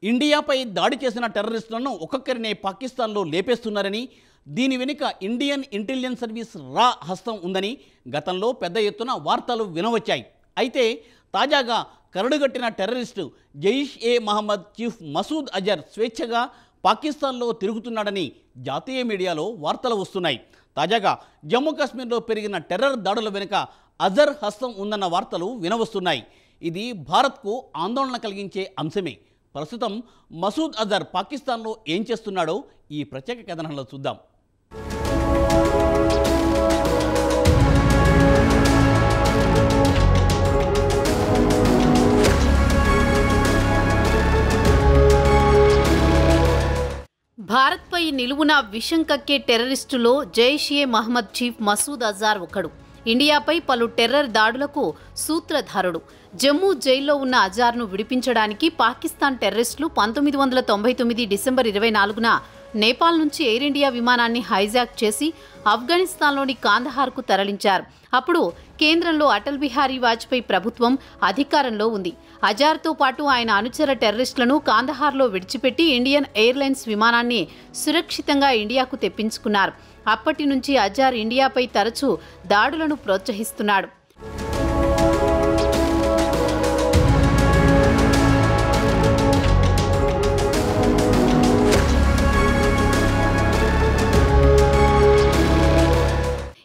ఇండియాపై దాడి చేసిన టెర్రరిస్టులను ఒక్కొక్కరినే పాకిస్తాన్లో లేపేస్తున్నారని, దీని వెనుక ఇండియన్ ఇంటెలిజెన్స్ సర్వీస్ రా హస్తం ఉందని గతంలో పెద్ద ఎత్తున వార్తలు వినవచ్చాయి. అయితే తాజాగా కరడుగట్టిన టెర్రరిస్టు జైష్ ఏ మహమ్మద్ చీఫ్ మసూద్ అజర్ స్వేచ్ఛగా పాకిస్తాన్లో తిరుగుతున్నాడని జాతీయ మీడియాలో వార్తలు వస్తున్నాయి. తాజాగా జమ్మూ కాశ్మీర్లో పెరిగిన టెర్రర్ దాడుల వెనుక అజర్ హస్తం ఉందన్న వార్తలు వినవస్తున్నాయి. ఇది భారత్కు ఆందోళన కలిగించే అంశమే. ప్రస్తుతం మసూద్ అజర్ పాకిస్తాన్లో ఏం చేస్తున్నాడో ఈ ప్రత్యేక కథనంలో చూద్దాం. భారత్పై నిలువున విషం కక్కే టెర్రరిస్టులో జైష్ ఏ మహమ్మద్ చీఫ్ మసూద్ అజర్ ఒకడు. ఇండియాపై పలు టెర్రర్ దాడులకు సూత్రధారుడు. జమ్మూ జైల్లో ఉన్న అజార్ను విడిపించడానికి పాకిస్తాన్ టెర్రరిస్టులు 1999 డిసెంబర్ 24న నేపాల్ నుంచి ఎయిర్ ఇండియా విమానాన్ని హైజాక్ చేసి ఆఫ్ఘనిస్తాన్లోని కాందహార్కు తరలించారు. అప్పుడు కేంద్రంలో అటల్ బిహారీ వాజ్పేయి ప్రభుత్వం అధికారంలో ఉంది. అజార్తో పాటు ఆయన అనుచర టెర్రరిస్టులను కాందహార్లో విడిచిపెట్టి ఇండియన్ ఎయిర్లైన్స్ విమానాన్ని సురక్షితంగా ఇండియాకు తెప్పించుకున్నారు. అప్పటి నుంచి అజార్ ఇండియాపై తరచూ దాడులను ప్రోత్సహిస్తున్నాడు.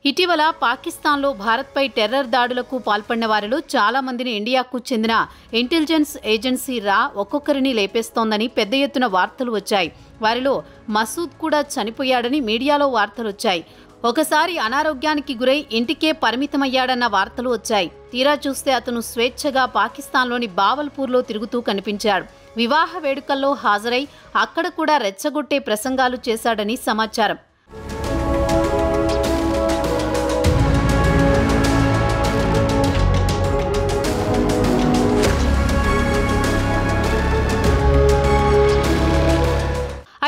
ఇటీవల పాకిస్తాన్లో భారత్పై టెర్రర్ దాడులకు పాల్పడిన వారిలో చాలా మందిని ఇండియాకు చెందిన ఇంటెలిజెన్స్ ఏజెన్సీ రా ఒక్కొక్కరిని లేపేస్తోందని పెద్ద ఎత్తున వార్తలు వచ్చాయి. వారిలో మసూద్ కూడా చనిపోయాడని మీడియాలో వార్తలు వచ్చాయి. ఒకసారి అనారోగ్యానికి గురై ఇంటికే పరిమితమయ్యాడన్న వార్తలు వచ్చాయి. తీరా చూస్తే అతను స్వేచ్ఛగా పాకిస్తాన్లోని బావల్పూర్లో తిరుగుతూ కనిపించాడు. వివాహ వేడుకల్లో హాజరై అక్కడ కూడా రెచ్చగొట్టే ప్రసంగాలు చేశాడని సమాచారం.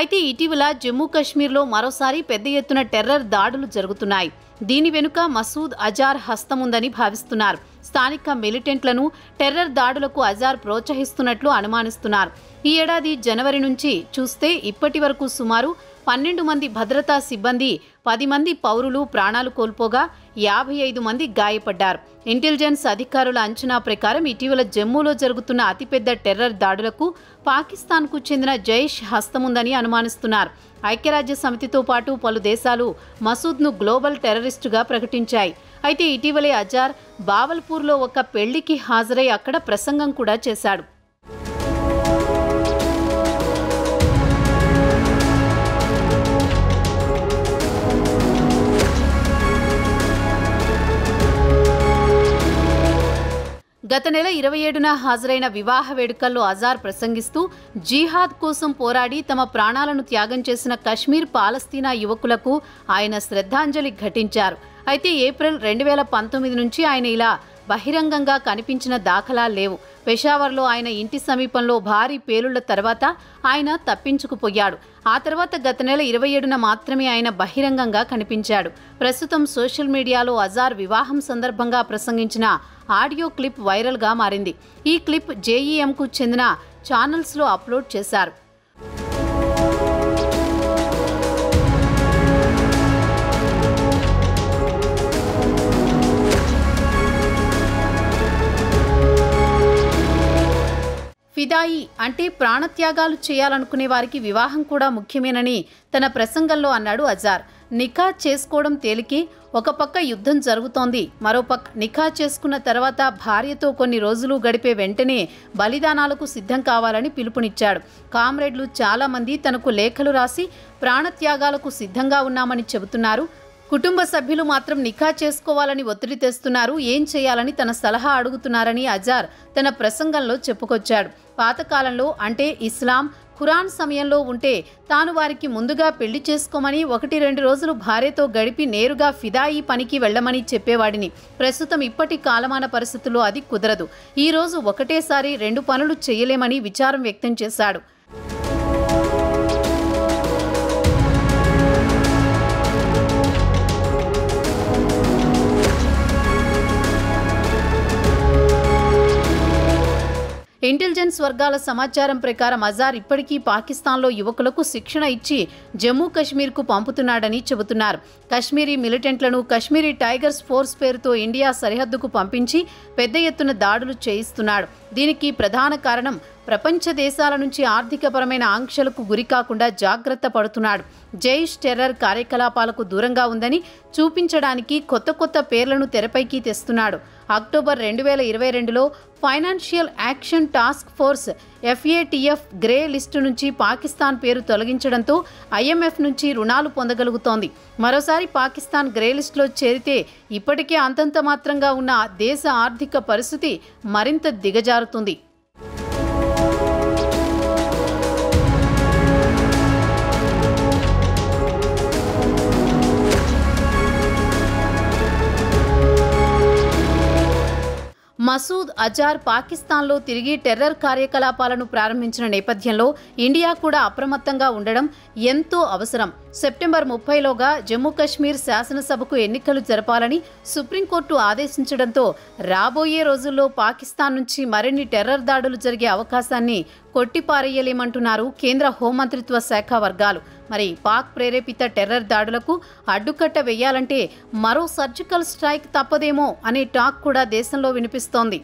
అయితే ఇటీవల జమ్మూ కాశ్మీర్లో మరోసారి పెద్ద ఎత్తున టెర్రర్ దాడులు జరుగుతున్నాయి. దీని వెనుక మసూద్ అజార్ హస్తం ఉందని భావిస్తున్నారు. స్థానిక మిలిటెంట్లను టెర్రర్ దాడులకు అజార్ ప్రోత్సహిస్తున్నట్లు అనుమానిస్తున్నారు. ఈ ఏడాది జనవరి నుంచి చూస్తే ఇప్పటి వరకు సుమారు 12 మంది భద్రతా సిబ్బంది, 10 మంది పౌరులు ప్రాణాలు కోల్పోగా 55 మంది గాయపడ్డారు. ఇంటెలిజెన్స్ అధికారుల అంచనా ప్రకారం ఇటీవల జమ్మూలో జరుగుతున్న అతిపెద్ద టెర్రర్ దాడులకు పాకిస్తాన్కు చెందిన జైష్ హస్తముందని అనుమానిస్తున్నారు. ఐక్యరాజ్య సమితితో పాటు పలు దేశాలు మసూద్ను గ్లోబల్ టెర్రరిస్టుగా ప్రకటించాయి. అయితే ఇటీవలే అజార్ బావల్పూర్లో ఒక పెళ్లికి హాజరై అక్కడ ప్రసంగం కూడా చేశాడు. గత నెల 27న హాజరైన వివాహ వేడుకల్లో అజార్ ప్రసంగిస్తూ జిహాద్ కోసం పోరాడి తమ ప్రాణాలను త్యాగం చేసిన కశ్మీర్ పాలస్తీనా యువకులకు ఆయన శ్రద్ధాంజలి ఘటించారు. అయితే ఏప్రిల్ 2019 నుంచి ఆయన ఇలా బహిరంగంగా కనిపించిన దాఖలాలు లేవు. పెషావర్లో ఆయన ఇంటి సమీపంలో భారీ పేలుళ్ల తర్వాత ఆయన తప్పించుకుపోయాడు. ఆ తర్వాత గత నెల 27న మాత్రమే ఆయన బహిరంగంగా కనిపించాడు. ప్రస్తుతం సోషల్ మీడియాలో అజార్ వివాహం సందర్భంగా ప్రసంగించిన ఆడియో క్లిప్ వైరల్గా మారింది. ఈ క్లిప్ జేఈఎంకు చెందిన ఛానల్స్లో అప్లోడ్ చేశారు. ఫిదాయి అంటే ప్రాణత్యాగాలు చేయాలనుకునే వారికి వివాహం కూడా ముఖ్యమేనని తన ప్రసంగంలో అన్నాడు అజార్. నిఖా చేసుకోవడం తేలికే, ఒక పక్క యుద్ధం జరుగుతోంది, మరోపక్క నిఖా చేసుకున్న తర్వాత భార్యతో కొన్ని రోజులు గడిపే వెంటనే బలిదానాలకు సిద్ధం కావాలని పిలుపునిచ్చాడు. కామ్రేడ్లు చాలామంది తనకు లేఖలు రాసి ప్రాణత్యాగాలకు సిద్ధంగా ఉన్నామని చెబుతున్నారు. కుటుంబ సభ్యులు మాత్రం నిఖా చేసుకోవాలని ఒత్తిడి తెస్తున్నారు. ఏం చేయాలని తన సలహా అడుగుతున్నారని అజార్ తన ప్రసంగంలో చెప్పుకొచ్చాడు. పాతకాలంలో అంటే ఇస్లాం, ఖురాన్ సమయంలో ఉంటే తాను వారికి ముందుగా పెళ్లి చేసుకోమని 1-2 రోజులు భార్యతో గడిపి నేరుగా ఫిదాయి పనికి వెళ్లమని చెప్పేవాడిని. ప్రస్తుతం ఇప్పటి కాలమాన పరిస్థితుల్లో అది కుదరదు. ఈ రోజు ఒకటేసారి 2 పనులు చేయలేమని విచారం వ్యక్తం చేశాడు. ఇంటెలిజెన్స్ వర్గాల సమాచారం ప్రకారం అజార్ ఇప్పటికీ పాకిస్తాన్లో యువకులకు శిక్షణ ఇచ్చి జమ్మూ కశ్మీర్కు పంపుతున్నాడని చెబుతున్నారు. కశ్మీరీ మిలిటెంట్లను కశ్మీరీ టైగర్స్ ఫోర్స్ పేరుతో ఇండియా సరిహద్దుకు పంపించి పెద్ద ఎత్తున దాడులు చేయిస్తున్నాడు. దీనికి ప్రధాన కారణం ప్రపంచ దేశాల నుంచి ఆర్థికపరమైన ఆంక్షలకు గురికాకుండా జాగ్రత్త పడుతున్నాడు. జైష్ టెర్రర్ కార్యకలాపాలకు దూరంగా ఉందని చూపించడానికి కొత్త కొత్త పేర్లను తెరపైకి తెస్తున్నాడు. అక్టోబర్ 2022లో financial action task force FATF grey list నుంచి పాకిస్తాన్ పేరు తొలగించడంతో IMF నుంచి రుణాలు పొందగలుగుతోంది. మరోసారి పాకిస్తాన్ గ్రే లిస్టులో చేరితే ఇప్పటికే అంతంత మాత్రంగా ఉన్న దేశ ఆర్థిక పరిస్థితి మరింత దిగజారుతుంది. మసూద్ అజార్ పాకిస్తాన్లో తిరిగి టెర్రర్ కార్యకలాపాలను ప్రారంభించిన నేపథ్యంలో ఇండియా కూడా అప్రమత్తంగా ఉండడం ఎంతో అవసరం. సెప్టెంబర్ 30లోగా జమ్మూ కశ్మీర్ శాసనసభకు ఎన్నికలు జరపాలని సుప్రీంకోర్టు ఆదేశించడంతో రాబోయే రోజుల్లో పాకిస్తాన్ నుంచి మరిన్ని టెర్రర్ దాడులు జరిగే అవకాశాన్ని కొట్టిపారేయలేమంటున్నారు కేంద్ర హోంమంత్రిత్వ శాఖ వర్గాలు. మరి పాక్ ప్రేరేపిత టెర్రర్ దాడులకు అడ్డుకట్ట వేయాలంటే మరో సర్జికల్ స్ట్రైక్ తప్పదేమో అనే టాక్ కూడా దేశంలో వినిపిస్తోంది.